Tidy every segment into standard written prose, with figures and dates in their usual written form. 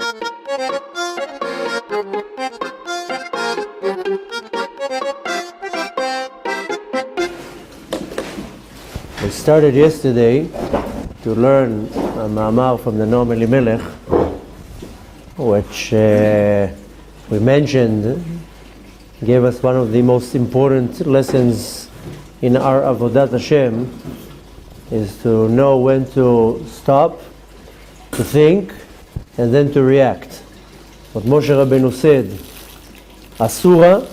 We started yesterday to learn a ma'amar from the Noam Elimelech, which we mentioned gave us one of the most important lessons in our Avodat Hashem, is to know when to stop, to think, and then to react. What Moshe Rabbeinu said, Asura,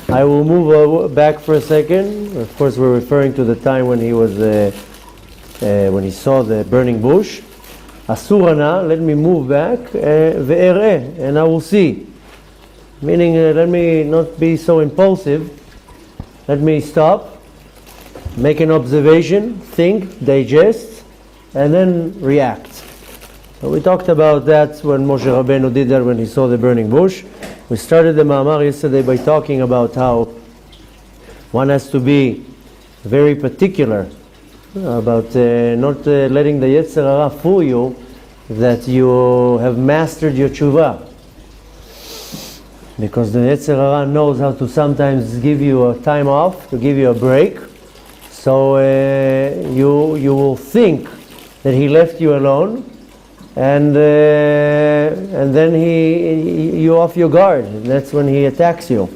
I will move back for a second. Of course, we're referring to the time when he was, when he saw the burning bush. Asura na, let me move back, ve'ereh, and I will see. Meaning, let me not be so impulsive. Let me stop, make an observation, think, digest, and then react. So we talked about that when Moshe Rabbeinu did that when he saw the burning bush. We started the ma'amar yesterday by talking about how one has to be very particular about not letting the Yetzer Hara fool you that you have mastered your tshuva. Because the Yetzer Hara knows how to sometimes give you a time off, to give you a break. So you will think that he left you alone, and then you off your guard, and that's when he attacks you.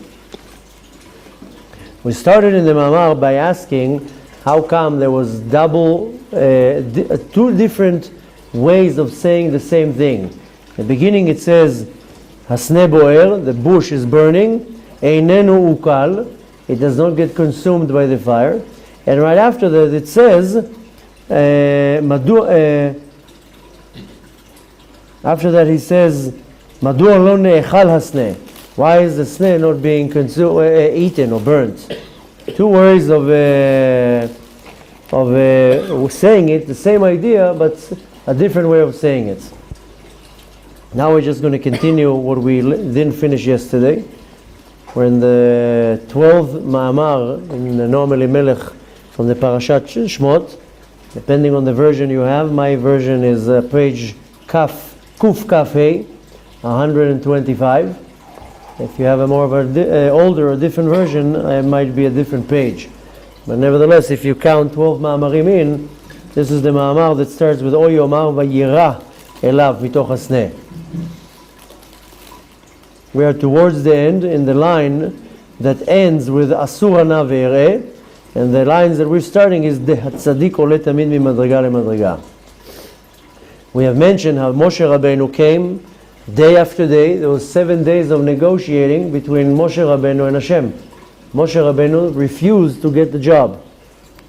We started in the Mamar by asking how come there was two different ways of saying the same thing. In the beginning it says Hasne boer, the bush is burning, Einenu ukal, it does not get consumed by the fire, and right after that it says after that he says, Madua lo ne'echal hasne. Why is the sneh not being eaten or burnt? Two ways of saying it, the same idea, but a different way of saying it. Now we're just going to continue what we didn't finish yesterday. We're in the 12th ma'amar in the Noam Elimelech from the Parashat Shemot. Depending on the version you have, my version is page Kuf Kaf Hey, 125. If you have a more of an older or different version, it might be a different page. But nevertheless, if you count 12 ma'amarim in, this is the ma'amar that starts with O Yomar Vayira Elav Mitoch Hasneh. We are towards the end in the line that ends with Asura na ve'ereh, and the lines that we're starting is the Hatzadik Ole Tamid Mi Madriga Le Madriga. We have mentioned how Moshe Rabbeinu came day after day. There was 7 days of negotiating between Moshe Rabbeinu and Hashem. Moshe Rabbeinu refused to get the job.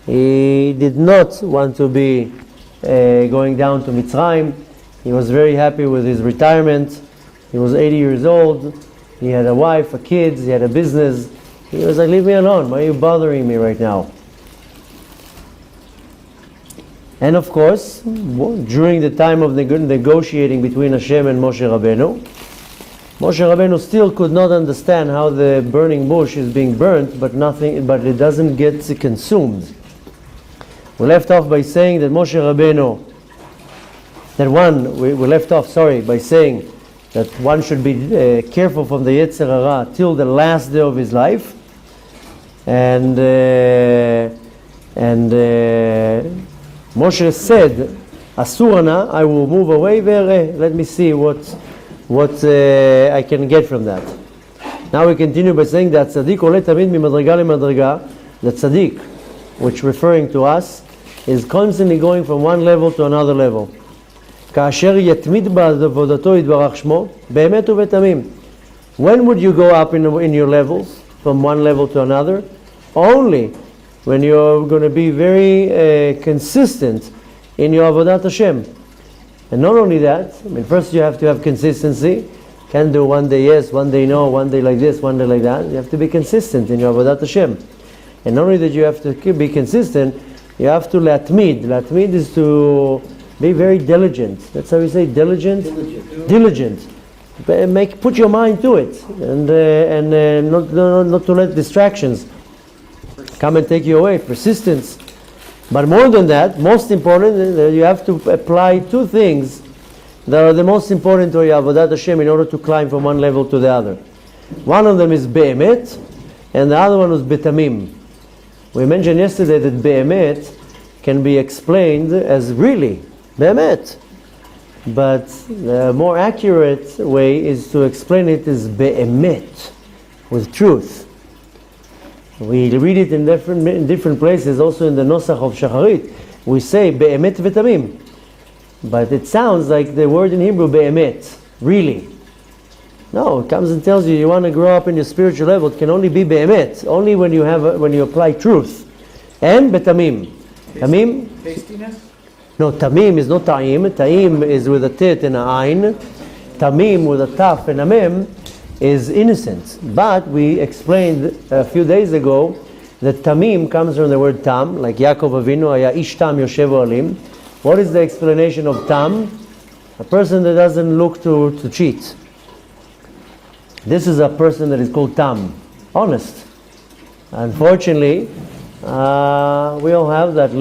He did not want to be going down to Mitzrayim. He was very happy with his retirement. He was 80 years old. He had a wife, a kids, he had a business. He was like, leave me alone. Why are you bothering me right now? And of course, during the time of negotiating between Hashem and Moshe Rabbeinu still could not understand how the burning bush is being burnt, but it doesn't get consumed. We left off by saying that Moshe Rabbeinu, by saying that one should be careful from the Yetzer Hara till the last day of his life, and Moshe said, Asurana, I will move away, let me see what I can get from that. Now we continue by saying that Tzaddik Ole Tamid Mi Madriga Le Madriga, the Tzaddik, which referring to us, is constantly going from one level to another level. Kasher Yatmid Ba'avodato Yitbarach Shmo, Be'emet U'Betamim. When would you go up in your levels, from one level to another? Only when you're going to be very consistent in your Avodat Hashem. And not only that, first you have to have consistency. Can't do one day yes, one day no, one day like this, one day like that. You have to be consistent in your Avodat Hashem. And not only that you have to be consistent, you have to latmid. Latmid is to be very diligent. That's how we say diligent. Diligent. Put your mind to it, and not to let distractions come and take you away. Persistence. But more than that, most important, you have to apply two things that are the most important to your Avodat Hashem in order to climb from one level to the other. One of them is Be'emet, and the other one was Betamim. We mentioned yesterday that Be'emet can be explained as really, Be'emet. But the more accurate way is to explain it as Be'emet, with truth. We read it in different places, also in the Nosach of Shacharit. We say Be'emet V'tamim. But it sounds like the word in Hebrew, Be'emet, really. No, it comes and tells you, you want to grow up in your spiritual level, it can only be Be'emet, only when you apply truth. And Betamim. Tamim? Tastiness? No, Tamim is not Ta'im. Ta'im is with a Tit and a Ain. Tamim with a Taf and a Mem is innocent. But we explained a few days ago that Tamim comes from the word Tam, like Yaakov Avinu, Aya Ish Tam Yoshevu Alim. What is the explanation of Tam? A person that doesn't look to cheat. This is a person that is called Tam, honest. Unfortunately, we all have that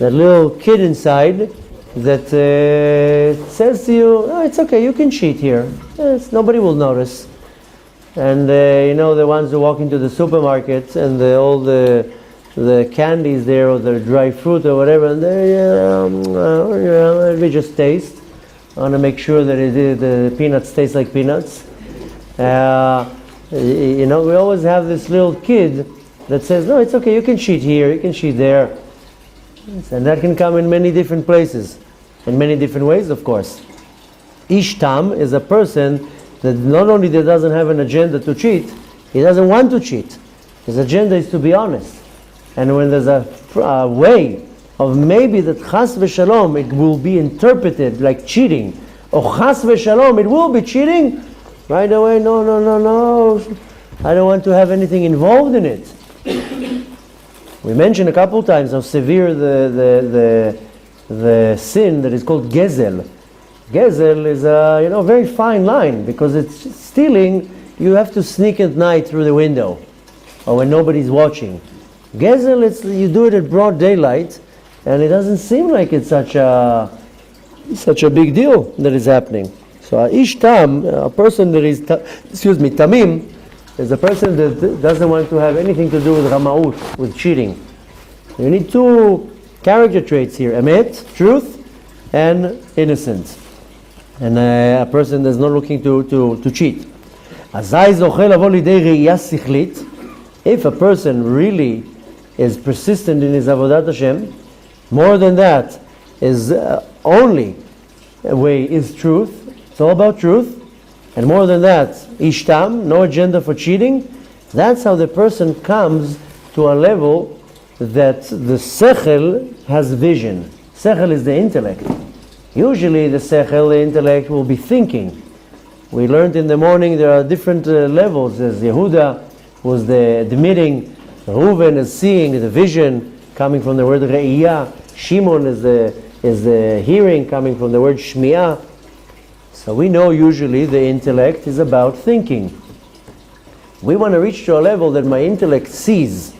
little kid inside that says to you, oh, it's okay, you can cheat here. Nobody will notice. And the ones who walk into the supermarket and all the candies there, or the dry fruit or whatever, and we just taste. I want to make sure that the peanuts taste like peanuts. We always have this little kid that says, no, it's okay, you can cheat here, you can cheat there. And that can come in many different places, in many different ways, of course. Ishtam is a person that not only that doesn't have an agenda to cheat, he doesn't want to cheat. His agenda is to be honest. And when there's a way of maybe that chas v'shalom, it will be interpreted like cheating, or chas v'shalom, it will be cheating, right away, no, I don't want to have anything involved in it. We mentioned a couple times how severe the sin that is called gezel. Gezel is a very fine line, because it's stealing. You have to sneak at night through the window, or when nobody's watching. Gezel, you do it at broad daylight, and it doesn't seem like it's such a big deal that is happening. So ish tam, a person that is tamim, is a person that doesn't want to have anything to do with ramaut, with cheating. You need two character traits here: emet, truth, and innocent. And a person that's not looking to cheat. If a person really is persistent in his avodat Hashem, more than that is only way is truth. It's all about truth. And more than that, ishtam, no agenda for cheating. That's how the person comes to a level that the sechel has vision. Sechel is the intellect. Usually the sechel, the intellect, will be thinking. We learned in the morning there are different levels. There's Yehuda, was the admitting, Reuven is seeing, the vision coming from the word re'iyah. Shimon is the hearing coming from the word shmi'ah. So we know usually the intellect is about thinking. We want to reach to a level that my intellect sees.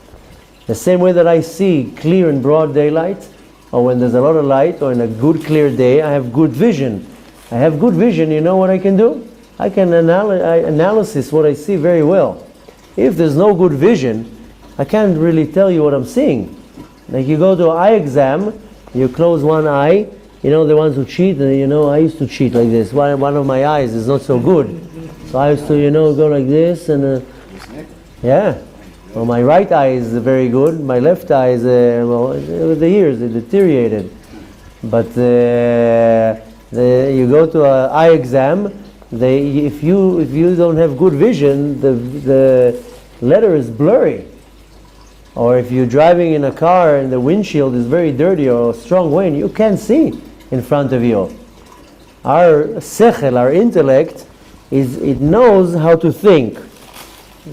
The same way that I see clear in broad daylight, or when there's a lot of light, or in a good clear day, I have good vision. I have good vision, you know what I can do? I can analysis what I see very well. If there's no good vision, I can't really tell you what I'm seeing. Like you go to an eye exam, you close one eye, the ones who cheat, I used to cheat like this. One of my eyes is not so good. So I used to, go like this, and well, my right eye is very good. My left eye is, with the years, it deteriorated. But you go to an eye exam, if you don't have good vision, the letter is blurry. Or if you're driving in a car and the windshield is very dirty or a strong wind, you can't see in front of you. Our sechel, our intellect, it knows how to think.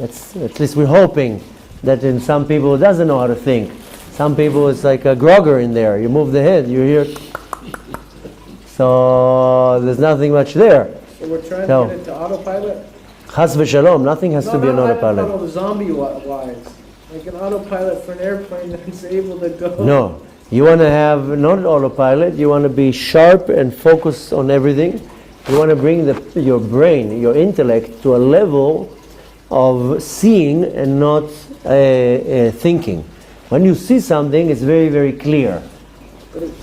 At least we're hoping that in some people it doesn't know how to think. Some people it's like a grogger in there. You move the head, you hear. So there's nothing much there. So we're trying to get into autopilot? Chas v'shalom, nothing has to be an autopilot. No, zombie-wise. Like an autopilot for an airplane that's able to go. No, You want to have not autopilot, you want to be sharp and focused on everything. You want to bring your brain, your intellect, to a level of seeing and not thinking. When you see something, it's very, very clear.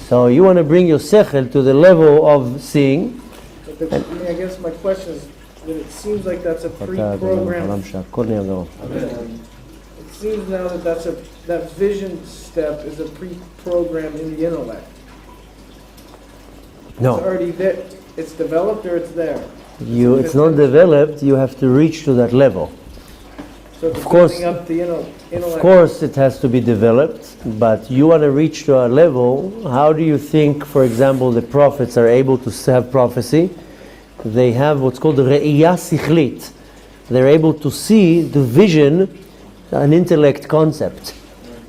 So you want to bring your sechel to the level of seeing. I guess my question is that it seems like that's a pre-programmed. It seems now that that vision step is a pre-program in the intellect. No. It's already there. It's developed or it's there? It's not developed, you have to reach to that level. So of course, up the intellect. Of course it has to be developed, but you want to reach to a level. How do you think, for example, the prophets are able to have prophecy? They have what's called re'iyah sichlit. They're able to see the vision, an intellect concept.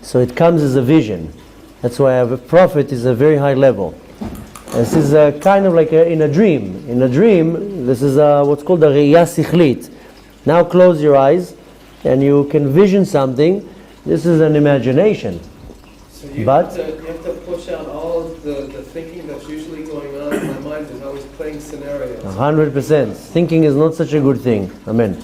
So it comes as a vision. That's why a prophet is a very high level. This is kind of like in a dream. In a dream, this is what's called a re'iyah sichlit. Now close your eyes and you can vision something. This is an imagination. So you have to push out all of the thinking that's usually going on in my mind. Is always playing scenarios. 100%. Thinking is not such a good thing. Amen.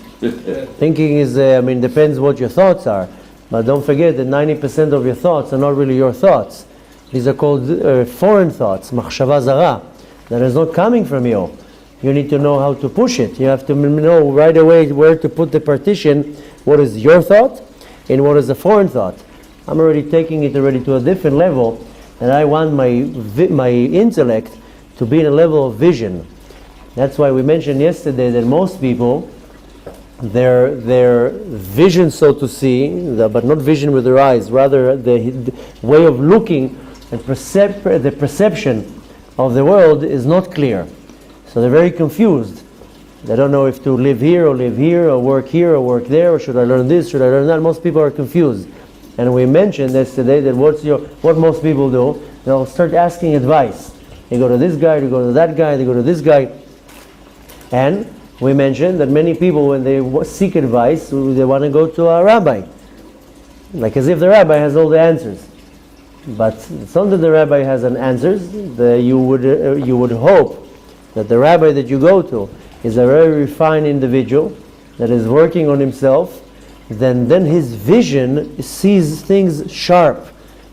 Thinking is, depends what your thoughts are. But don't forget that 90% of your thoughts are not really your thoughts. These are called foreign thoughts, machshava zara, that is not coming from you. You need to know how to push it. You have to know right away where to put the partition, what is your thought and what is a foreign thought. I'm already taking it to a different level, and I want my intellect to be in a level of vision. That's why we mentioned yesterday that most people, their vision, so to see, but not vision with their eyes, rather the way of looking and the perception of the world is not clear. So they're very confused. They don't know if to live here or work work there, or should I learn this, should I learn that. Most people are confused. And we mentioned yesterday that what most people do, they'll start asking advice. They go to this guy, they go to that guy, they go to this guy. And we mentioned that many people, when they seek advice, they want to go to a rabbi. Like as if the rabbi has all the answers. But it's not that the rabbi has an answers. You would hope that the rabbi that you go to is a very refined individual that is working on himself. Then his vision sees things sharp.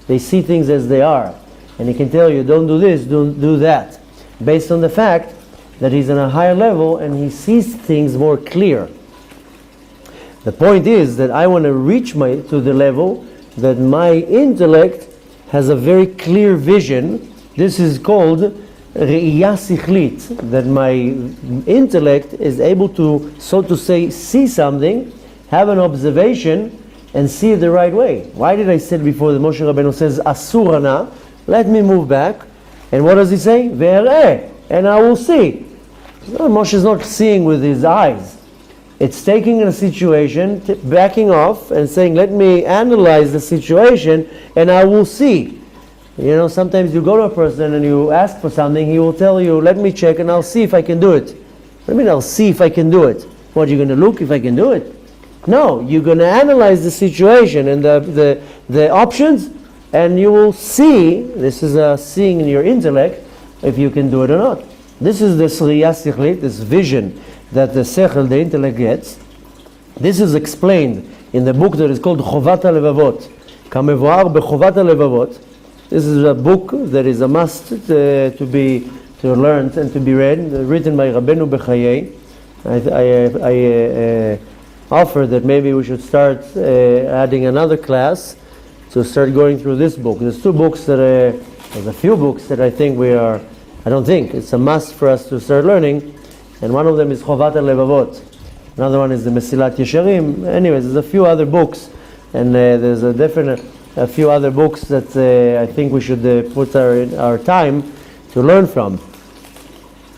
They see things as they are. And he can tell you, don't do this, don't do that. Based on the fact that he's on a higher level and he sees things more clear. The point is that I want to reach to the level that my intellect has a very clear vision. This is called re'iyah sichlit, that my intellect is able to, so to say, see something, have an observation, and see it the right way. Why did I say before that Moshe Rabbeinu says, Asurana, let me move back. And what does he say? Ve'ereh, and I will see. No, Moshe is not seeing with his eyes. It's taking a situation, backing off, and saying, let me analyze the situation, and I will see. You know, sometimes you go to a person and you ask for something, he will tell you, let me check and I'll see if I can do it. What do you mean I'll see if I can do it? What, you're going to look if I can do it? No, you're going to analyze the situation and the options, and you will see, this is a seeing in your intellect, if you can do it or not. This is the re'iyah sichlit, this vision that the sechel, the intellect gets. This is explained in the book that is called Chovat HaLevavot. Kamevoar beChovat HaLevavot. This is a book that is a must to learn and to be read, written by Rabbeinu Bechayei. I offer that maybe we should start adding another class to start going through this book. There's two books there's a few books that I think it's a must for us to start learning, and one of them is Chovat HaLevavot. Another one is the Mesilat Yesharim. Anyways, there's a few other books, and there's a few other books that I think we should put our time to learn from.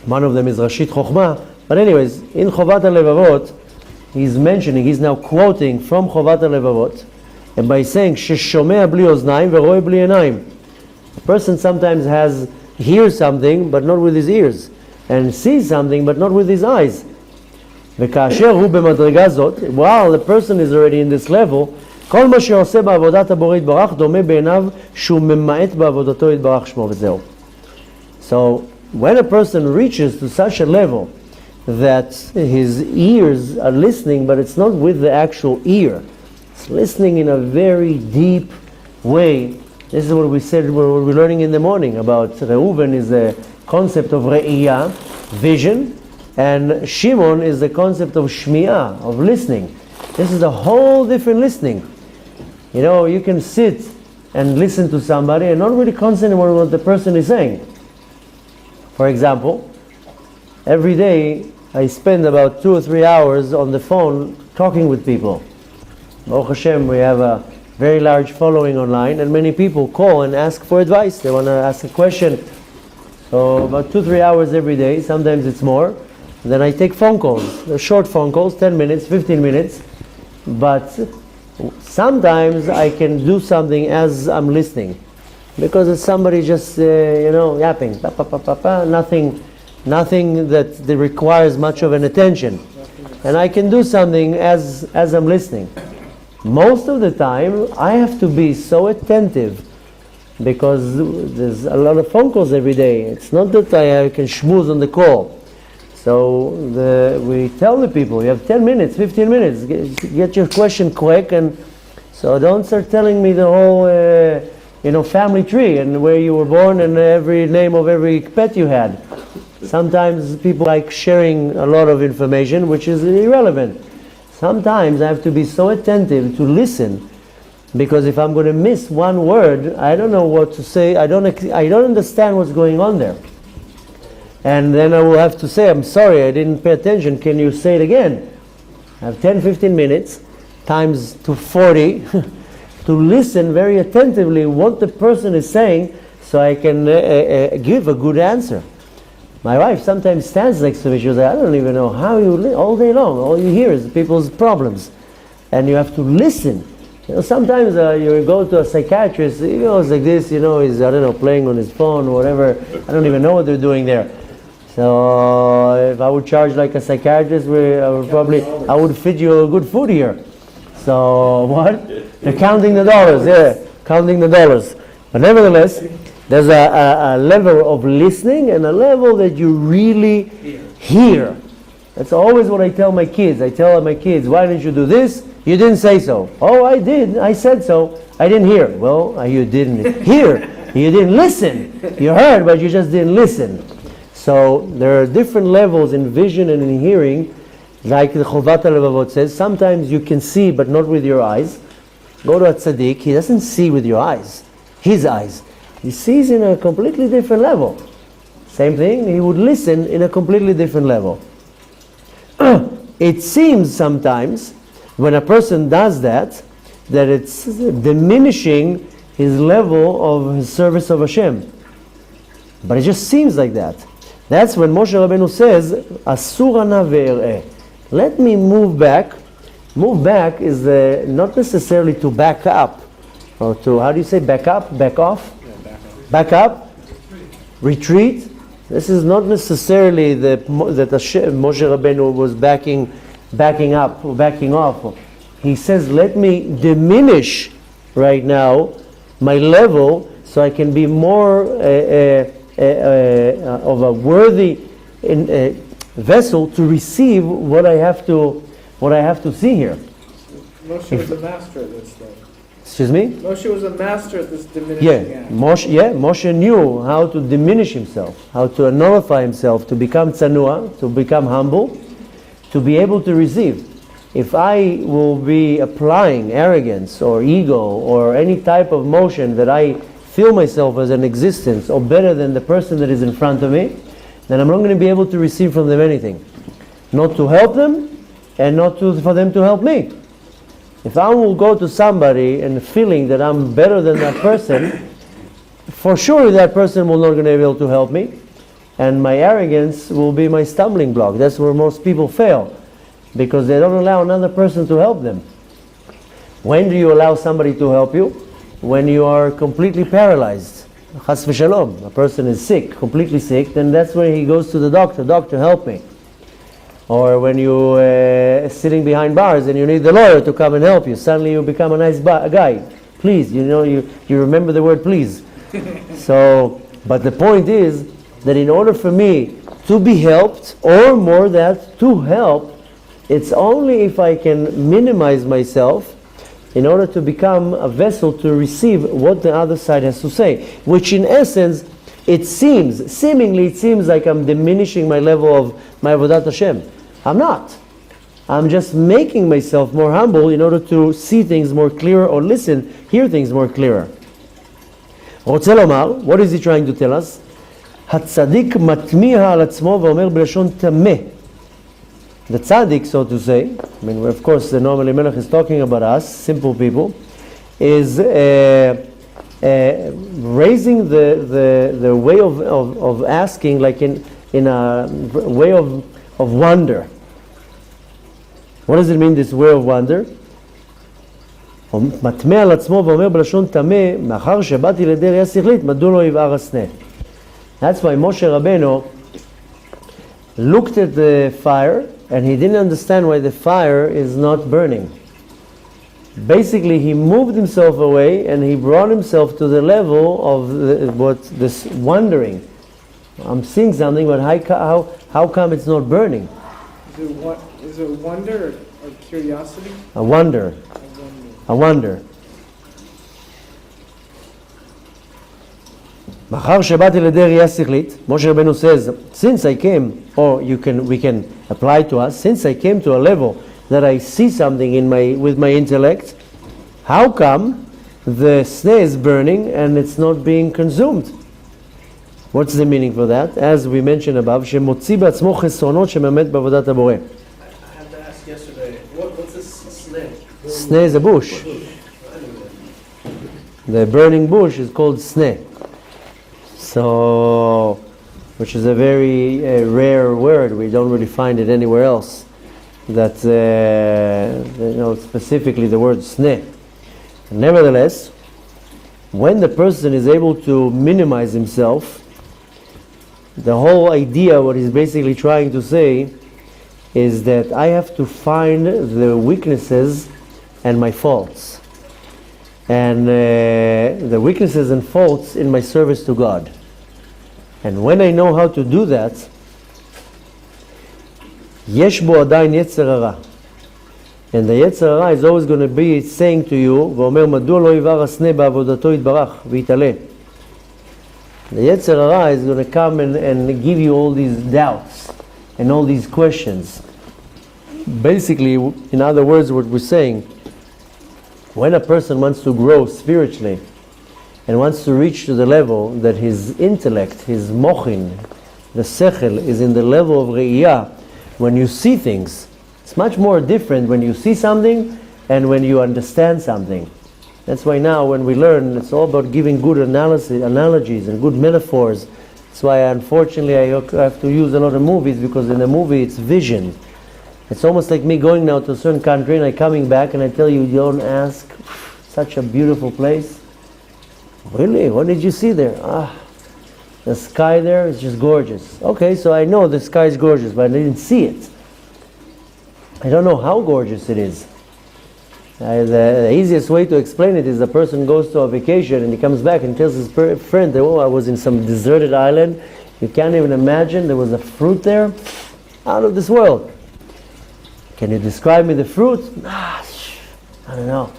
One of them is Rashit Chochmah. But anyways, in Chovat HaLevavot, he's now quoting from Chovat HaLevavot, and by saying, Sheshomea bli oznaim veroe bli enayim. A person sometimes hears something, but not with his ears, and sees something, but not with his eyes. While the person is already in this level, כל מה שעושה בעבודת הבורא יתברך דומה בעיניו שהוא ממעט בעבודתו יתברך שמו וזהו. So when a person reaches to such a level that his ears are listening, but it's not with the actual ear, it's listening in a very deep way. This is what we said, what we're learning in the morning about Reuven is the concept of Re'iyah, vision, and Shimon is the concept of Shmi'ah, of listening. This is a whole different listening. You know, you can sit and listen to somebody and not really concentrate on what the person is saying. For example, every day I spend about 2 or 3 hours on the phone talking with people. Baruch Hashem, we have a very large following online, and many people call and ask for advice. They want to ask a question. So about 2-3 hours every day, sometimes it's more. Then I take phone calls. They're short phone calls, 10 minutes, 15 minutes. But sometimes I can do something as I'm listening. Because it's somebody just, yapping. Nothing that requires much of an attention. And I can do something as I'm listening. Most of the time, I have to be so attentive because there's a lot of phone calls every day. It's not that I can schmooze on the call. So we tell the people, you have 10 minutes, 15 minutes, get your question quick, and so don't start telling me the whole family tree and where you were born and every name of every pet you had. Sometimes people like sharing a lot of information which is irrelevant. Sometimes I have to be so attentive to listen, because if I'm going to miss one word, I don't know what to say. I don't understand what's going on there. And then I will have to say, I'm sorry, I didn't pay attention. Can you say it again? I have 10-15 minutes times to 40 to listen very attentively what the person is saying, so I can give a good answer. My wife sometimes stands next to me. She was like, I don't even know how you live all day long. All you hear is people's problems. And you have to listen. Sometimes you go to a psychiatrist, it's like this, he's, playing on his phone or whatever. I don't even know what they're doing there. So if I would charge like a psychiatrist, I would feed you good food here. So what? They're counting the dollars, counting the dollars. But nevertheless, there's a level of listening and a level that you really hear. That's always what I tell my kids. I tell my kids, why didn't you do this? You didn't say so. Oh, I did. I said so. I didn't hear. Well, you didn't hear. You didn't listen. You heard, but you just didn't listen. So there are different levels in vision and in hearing, like the Chovat HaLevavot says. Sometimes you can see, but not with your eyes. Go to a tzaddik, he doesn't see with your eyes, his eyes. He sees in a completely different level. Same thing, he would listen in a completely different level. It seems sometimes, when a person does that it's diminishing his level of his service of Hashem. But it just seems like that. That's when Moshe Rabbeinu says, Asur ana ve'er'eh. Let me move back. Move back is not necessarily to back up, or to, how do you say back up? Back off? Back up? Retreat? This is not necessarily that Moshe Rabbeinu was backing up or backing off. He says, let me diminish right now my level so I can be more of a worthy vessel to receive what I have to see here. Moshe was a master at this thing. Excuse me? Moshe was a master at this diminishing act. Moshe knew how to diminish himself, how to nullify himself, to become tzanua, to become humble, to be able to receive. If I will be applying arrogance or ego or any type of motion that I feel myself as an existence or better than the person that is in front of me, then I'm not going to be able to receive from them anything. Not to help them and not for them to help me. If I will go to somebody and feeling that I'm better than that person, for sure that person will not going to be able to help me, and my arrogance will be my stumbling block. That's where most people fail, because they don't allow another person to help them. When do you allow somebody to help you? When you are completely paralyzed. Chas v'shalom. A person is sick, completely sick, then that's when he goes to the doctor. Doctor, help me. Or when you sitting behind bars and you need the lawyer to come and help you, suddenly you become a nice guy. Please, you remember the word please. So, but the point is that in order for me to be helped, or more that, to help, it's only if I can minimize myself in order to become a vessel to receive what the other side has to say, which in essence, seemingly it seems like I'm diminishing my level of my Avodat Hashem. I'm not. I'm just making myself more humble in order to see things more clearer or hear things more clearer. רוצה לומר, what is he trying to tell us? הצדיק מטמיע על עצמו ואומר בלשון טמא. The tzaddik, so to say, I mean, of course, normally Melech is talking about us, simple people, is raising the way of asking, like in a way of wonder. What does it mean, this way of wonder? מטמע על עצמו ואומר בלשון טמא, מאחר שבאתי לידי ראייה שכלית, מדוע לא יבער הסנה? That's why Moshe Rabbeinu looked at the fire and he didn't understand why the fire is not burning. Basically, he moved himself away and he brought himself to the level of this wondering. I'm seeing something, but how come it's not burning? Is it wonder or curiosity? A wonder. A wonder. מאחר שבאתי לידי ראייה שכלית, Moshe Rabbeinu says, since I came, or we can apply to us, since I came to a level that I see something with my intellect, how come the sneh is burning and it's not being consumed? What's the meaning for that? As we mentioned above, שמוציא בעצמו חסרונות שמאמת בעבודת הבורא. I had to ask yesterday, what's this sneh? Sneh is a bush. The burning bush is called sneh. So, which is a very rare word. We don't really find it anywhere else. That specifically the word sneh. Nevertheless, when the person is able to minimize himself, the whole idea, what he's basically trying to say, is that I have to find the weaknesses and my faults. And the weaknesses and faults in my service to God. And when I know how to do that, יש בו עדיין יצר הרע. And the יצר הרע is always going to be saying to you, ואומר מדוע לא יבער הסנה בעבודתו יתברך ויתעלה. The יצר הרע is going to come and give you all these doubts and all these questions. Basically, in other words, what we're saying, when a person wants to grow spiritually and wants to reach to the level that his intellect, his mochin, the sechel, is in the level of re'iyah, when you see things, it's much more different when you see something and when you understand something. That's why now when we learn, it's all about giving good analogies and good metaphors. That's why unfortunately I have to use a lot of movies, because in the movie it's vision. It's almost like me going now to a certain country and I'm coming back and I tell you, don't ask, such a beautiful place. Really? What did you see there? The sky there is just gorgeous. Okay, so I know the sky is gorgeous, but I didn't see it. I don't know how gorgeous it is. The easiest way to explain it is a person goes to a vacation and he comes back and tells his friend, oh, I was in some deserted island. You can't even imagine, there was a fruit there out of this world. Can you describe me the fruit? I don't know.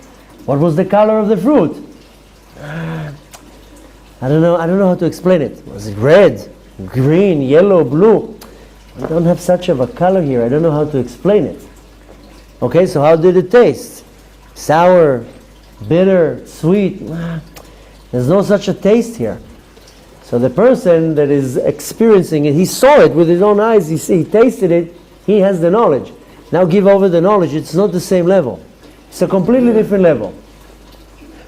What was the color of the fruit? I don't know how to explain it. Was it red, green, yellow, blue? I don't have such of a color here. I don't know how to explain it. Okay, so how did it taste? Sour, bitter, sweet? There's no such a taste here. So the person that is experiencing it, he saw it with his own eyes, he tasted it, he has the knowledge. Now give over the knowledge, it's not the same level. It's a completely different level.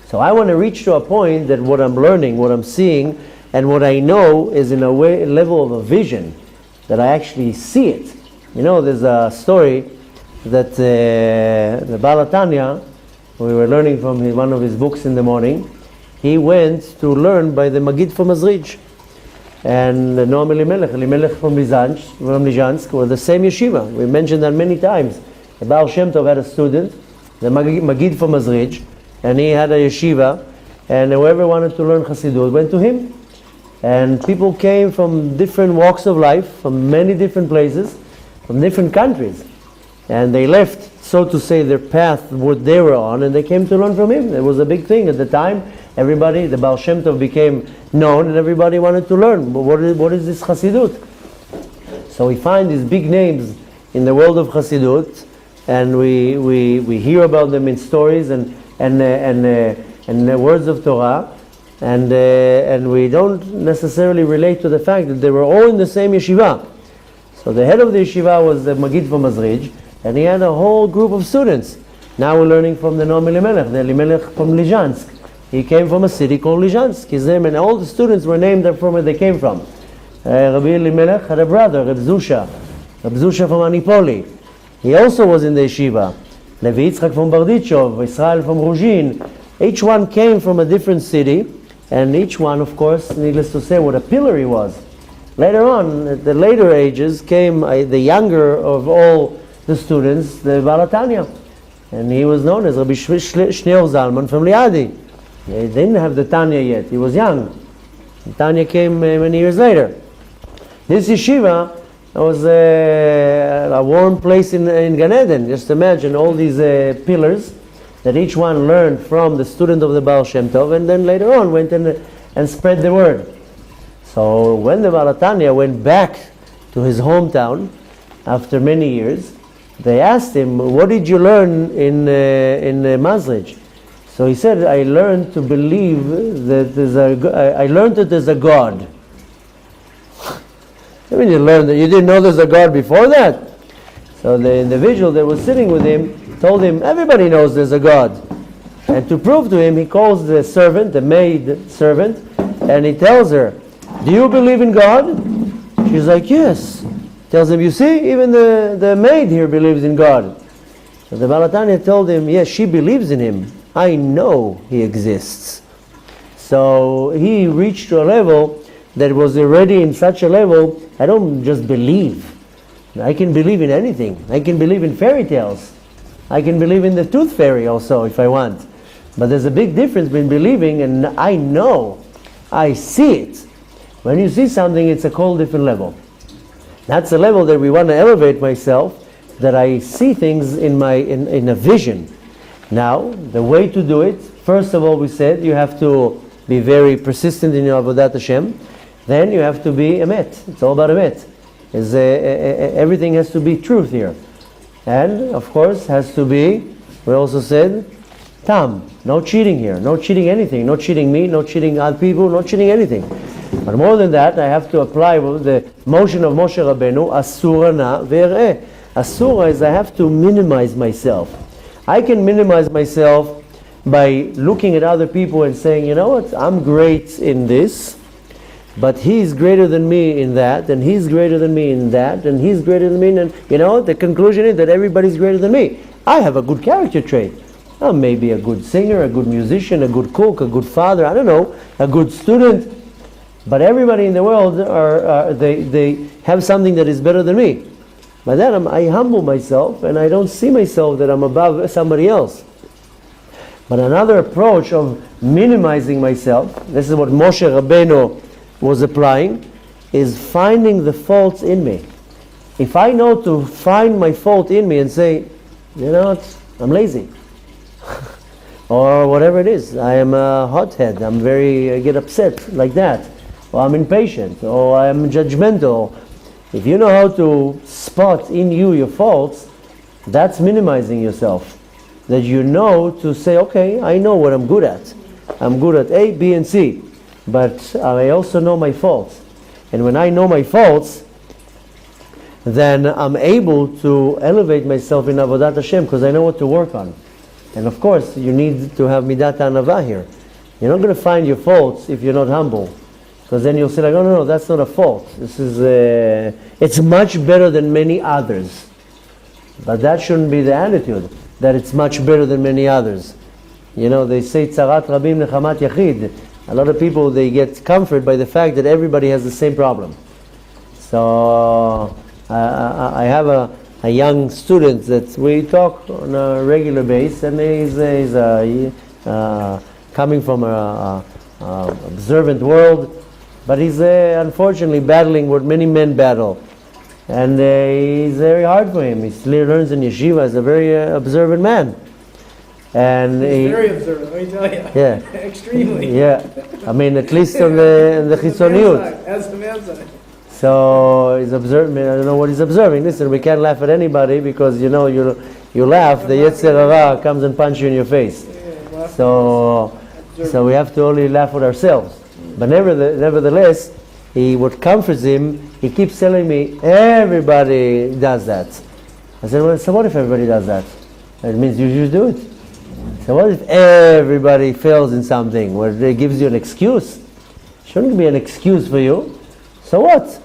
So I want to reach to a point that what I'm learning, what I'm seeing, and what I know is in a level of a vision, that I actually see it. You know, there's a story that the Baal Tanya, we were learning from one of his books in the morning, he went to learn by the Magid from Mazrij. and Noam Elimelech from Lizansk were the same yeshiva. We mentioned that many times. The Baal Shem Tov had a student, the Magid from Mazrij, and he had a yeshiva, and whoever wanted to learn Chassidut went to him. And people came from different walks of life, from many different places, from different countries. And they left, so to say, their path, what they were on, and they came to learn from him. It was a big thing at the time. Everybody, the Baal Shem Tov became known, and everybody wanted to learn. But what is this Chassidut? So we find these big names in the world of Chassidut, and we hear about them in stories and the words of Torah, and we don't necessarily relate to the fact that they were all in the same yeshiva. So the head of the yeshiva was the Magid from Mazrij, and he had a whole group of students. Now we're learning from the Noam Elimelech, the Elimelech from Lizansk. He came from a city called Lizansk. His name, and all the students were named from where they came from. Rabbi Elimelech had a brother, Reb Zusha from Anipoli. He also was in the yeshiva. Levi Yitzchak from Bardichov, Israel from Ruzhin. Each one came from a different city, and each one, of course, needless to say, what a pillar he was. Later on, at the later ages, came the younger of all the students, the Baal Tanya. And he was known as Rabbi Shneur Zalman from Liadi. He didn't have the Tanya yet, he was young. The Tanya came many years later. This yeshiva was a warm place in Gan Eden. Just imagine all these pillars that each one learned from the student of the Baal Shem Tov, and then later on went and spread the word. So when the Baal Tanya went back to his hometown after many years, they asked him, "What did you learn in Mazrij?" So he said, "I learned to believe that I learned that there's a God." I mean, you learned that you didn't know there's a God before that. So the individual that was sitting with him told him, everybody knows there's a God. And to prove to him, he calls the servant, the maid servant, and he tells her, "Do you believe in God?" She's like, "Yes." Tells him, "You see, even the maid here believes in God." So the Baal Tanya told him, "Yes, she believes in him. I know he exists." So he reached to a level that was already in such a level, I don't just believe. I can believe in anything. I can believe in fairy tales. I can believe in the tooth fairy also if I want. But there's a big difference between believing and I know. I see it. When you see something, it's a whole different level. That's a level that we want to elevate myself, that I see things in a vision. Now, the way to do it, first of all, we said you have to be very persistent in your Avodat Hashem. Then you have to be emet. It's all about emet. Everything has to be truth here. And, of course, has to be, we also said, tam. No cheating here. No cheating anything. No cheating me, no cheating other people, no cheating anything. But more than that, I have to apply the motion of Moshe Rabbeinu, asura na ve'ereh. Asura is I have to minimize myself. I can minimize myself by looking at other people and saying, you know what, I'm great in this, but he's greater than me in that, and he's greater than me in that, and he's greater than me in, you know, the conclusion is that everybody's greater than me. I have a good character trait. I'm maybe a good singer, a good musician, a good cook, a good father, I don't know, a good student, but everybody in the world, they have something that is better than me. By that I humble myself, and I don't see myself that I'm above somebody else. But another approach of minimizing myself, this is what Moshe Rabbeinu was applying, is finding the faults in me. If I know to find my fault in me and say, you know what, I'm lazy, or whatever it is, I am a hothead, I get upset like that, or I'm impatient, or I'm judgmental. If you know how to spot in you your faults, that's minimizing yourself. That you know to say, okay, I know what I'm good at. I'm good at A, B, and C. But I also know my faults. And when I know my faults, then I'm able to elevate myself in Avodat Hashem because I know what to work on. And of course, you need to have Midat Anava here. You're not going to find your faults if you're not humble. Because then you'll say like, oh no, that's not a fault. This is, it's much better than many others. But that shouldn't be the attitude, that it's much better than many others. You know, they say, Tzarat Rabim Nechamat Yachid. A lot of people, they get comfort by the fact that everybody has the same problem. So I have a young student that we talk on a regular basis, and he's coming from a observant world, but he's unfortunately battling what many men battle. And it's very hard for him. He learns in yeshiva as a very observant man. And He's very observant, let me tell you. Yeah. Extremely. Yeah. I mean, at least on the chitzoniyut. As the man side. So he's observing. I don't know what he's observing. Listen, we can't laugh at anybody because you laugh, the Yetzer Hara comes and punches you in your face. Yeah, So we have to only laugh at ourselves. But nevertheless, what comforts him, he keeps telling me, everybody does that. I said, well, so what if everybody does that? It means you should do it. So what if everybody fails in something? Well, it gives you an excuse. Shouldn't be an excuse for you. So what?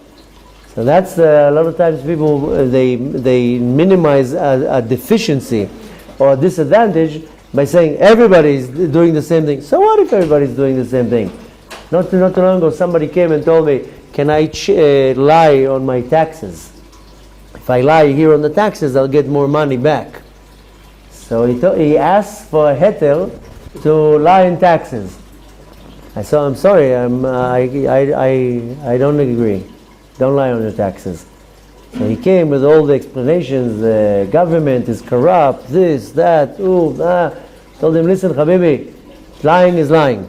So that's a lot of times people, they minimize a deficiency or a disadvantage by saying everybody's doing the same thing. So what if everybody's doing the same thing? Not too long ago, somebody came and told me, can I lie on my taxes? If I lie here on the taxes, I'll get more money back. So he asked for a heter to lie in taxes. I said, I'm sorry, I don't agree. Don't lie on your taxes. So he came with all the explanations. The government is corrupt, this, that, Told him, listen, Habibi, lying is lying.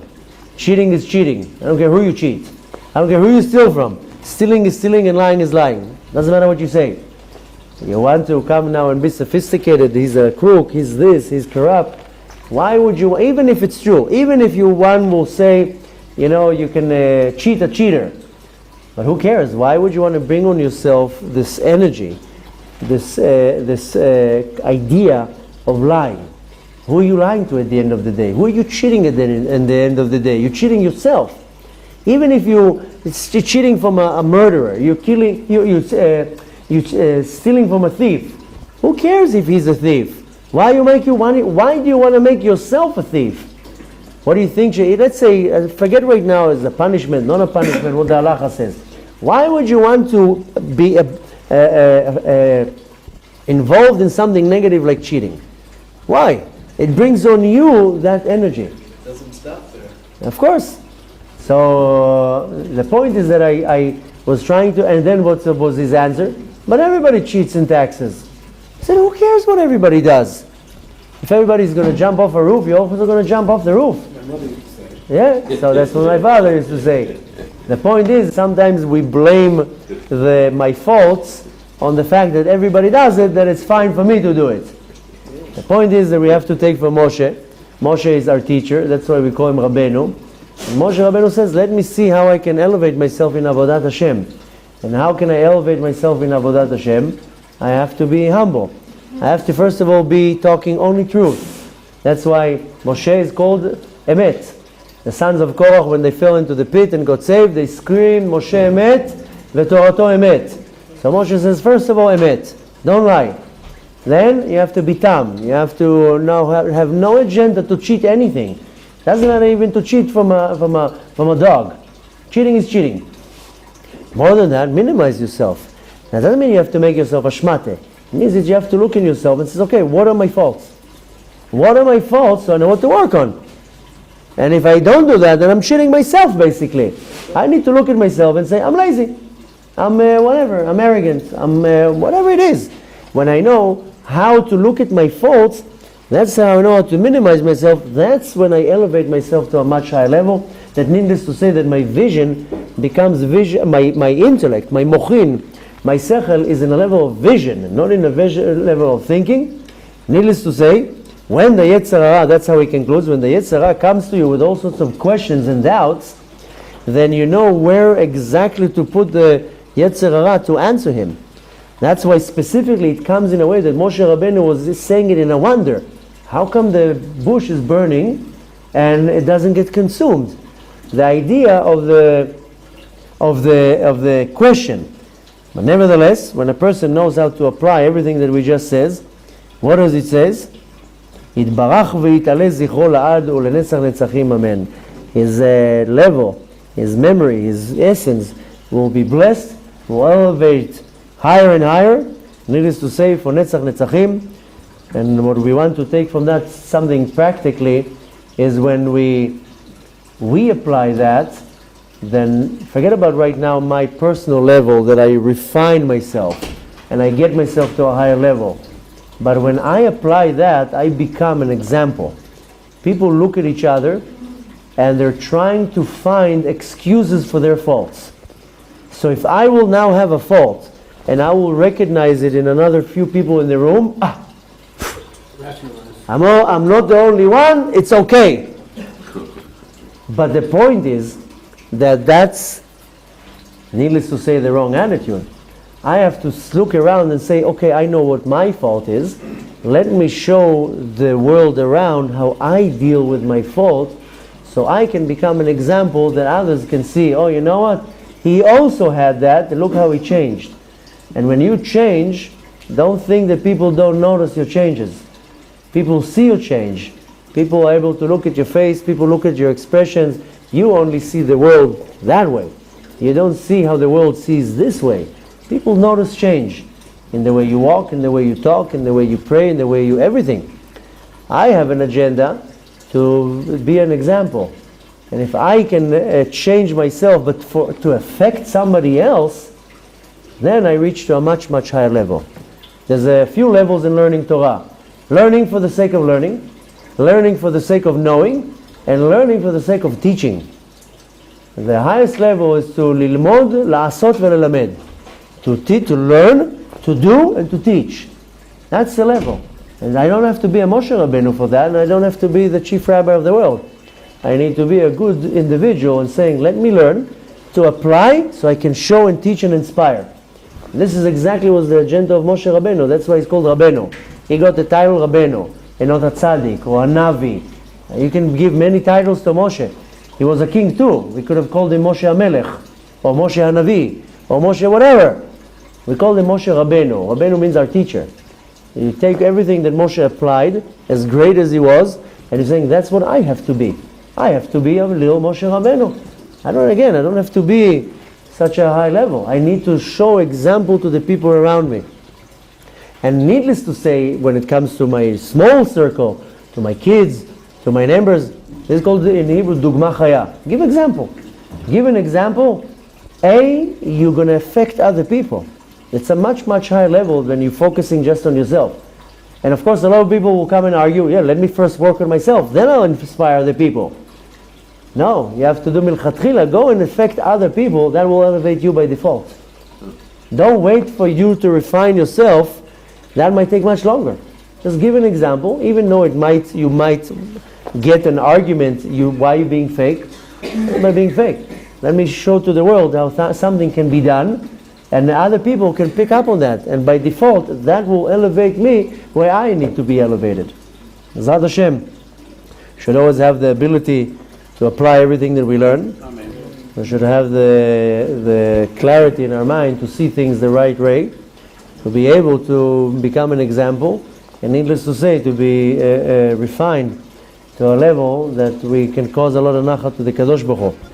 Cheating is cheating. I don't care who you cheat. I don't care who you steal from. Stealing is stealing and lying is lying. Doesn't matter what you say. You want to come now and be sophisticated, he's a crook, he's this, he's corrupt. Why would you, even if it's true, even if one will say, you can cheat a cheater. But who cares? Why would you want to bring on yourself this energy, this idea of lying? Who are you lying to at the end of the day? Who are you cheating at the end of the day? You're cheating yourself. Even if you're cheating from a murderer, you're stealing from a thief. Who cares if he's a thief? Why do you want to make yourself a thief? What do you think? Let's say, forget right now is a punishment, not a punishment, what the halacha says. Why would you want to be involved in something negative like cheating? Why? It brings on you that energy. It doesn't stop there. Of course. So the point is that I was trying to, and then what was his answer? But everybody cheats in taxes. I said, who cares what everybody does? If everybody's going to jump off a roof, you're also going to jump off the roof. My mother used to say. Yeah, so that's what my father used to say. The point is, sometimes we blame my faults on the fact that everybody does it, that it's fine for me to do it. The point is that we have to take from Moshe. Moshe is our teacher, that's why we call him Rabbeinu. And Moshe Rabbeinu says, let me see how I can elevate myself in Avodat Hashem. And how can I elevate myself in Avodat Hashem? I have to be humble. I have to first of all be talking only truth. That's why Moshe is called Emet. The sons of Korach, when they fell into the pit and got saved, they screamed, Moshe Emet, V'Torato Emet. So Moshe says, first of all, Emet. Don't lie. Then you have to be tam. You have to now have no agenda to cheat anything. Doesn't matter even to cheat from a dog. Cheating is cheating. More than that, minimize yourself. That doesn't mean you have to make yourself a shmate. It means that you have to look in yourself and say, okay, what are my faults? What are my faults so I know what to work on? And if I don't do that, then I'm cheating myself, basically. I need to look at myself and say, I'm lazy. I'm whatever. I'm arrogant. I'm whatever it is. When I know how to look at my faults, that's how I know how to minimize myself. That's when I elevate myself to a much higher level. That needless to say that my vision becomes my intellect, my mochin, my sechel is in a level of vision, not in a level of thinking. Needless to say, when the Yetzer Hara, that's how he concludes, when the Yetzer Hara comes to you with all sorts of questions and doubts, then you know where exactly to put the Yetzer Hara to answer him. That's why specifically it comes in a way that Moshe Rabbeinu was just saying it in a wonder. How come the bush is burning and it doesn't get consumed? The idea of the question. But nevertheless, when a person knows how to apply everything that we just says, what does it says? Yitbarach v'yitale zichro la'ad u'lenetzach netzachim amen. his level, his memory, his essence will be blessed, will elevate higher and higher. Needless to say, for Netzach Netzachim. And what we want to take from that, something practically, is when we apply that, then forget about right now my personal level, that I refine myself and I get myself to a higher level. But when I apply that, I become an example. People look at each other and they're trying to find excuses for their faults. So if I will now have a fault and I will recognize it in another few people in the room, I'm not the only one, it's okay. But the point is that that's, needless to say, the wrong attitude. I have to look around and say, okay, I know what my fault is. Let me show the world around how I deal with my fault, so I can become an example that others can see, oh, you know what? He also had that, and look how he changed. And when you change, don't think that people don't notice your changes. People see you change. People are able to look at your face, people look at your expressions. You only see the world that way. You don't see how the world sees this way. People notice change in the way you walk, in the way you talk, in the way you pray, in the way you everything. I have an agenda to be an example. And if I can change myself, but to affect somebody else, then I reach to a much, much higher level. There's a few levels in learning Torah. Learning for the sake of learning for the sake of knowing, and learning for the sake of teaching. The highest level is to lilmod, la'asot ve'lelamed. To learn, to do, and to teach. That's the level. And I don't have to be a Moshe Rabbeinu for that, and I don't have to be the chief rabbi of the world. I need to be a good individual and saying, let me learn to apply so I can show and teach and inspire. This is exactly what the agenda of Moshe Rabbeinu. That's why he's called Rabbeinu. He got the title Rabbeinu, and not a tzaddik or a navi. You can give many titles to Moshe. He was a king too. We could have called him Moshe HaMelech, or Moshe HaNavi, or Moshe whatever. We call him Moshe Rabbeinu. Rabbeinu means our teacher. You take everything that Moshe applied, as great as he was, and you're saying, that's what I have to be. I have to be a little Moshe Rabbeinu. I don't have to be such a high level. I need to show example to the people around me. And needless to say, when it comes to my small circle, to my kids, to my neighbors, this is called in Hebrew dugma chaya. Give example. Give an example. You're going to affect other people. It's a much, much higher level than you focusing just on yourself. And of course, a lot of people will come and argue, let me first work on myself, then I'll inspire other people. No, you have to do milchatchila. Go and affect other people. That will elevate you by default. Don't wait for you to refine yourself. That might take much longer. Just give an example, even though you might get an argument, why are you being fake? Am I being fake? Let me show to the world how something can be done, and other people can pick up on that. And by default, that will elevate me where I need to be elevated. Zad Hashem should always have the ability to apply everything that we learn. Amen. We should have the clarity in our mind to see things the right way, to be able to become an example, and needless to say, to be refined to a level that we can cause a lot of nachat to the Kadosh Baruch Hu.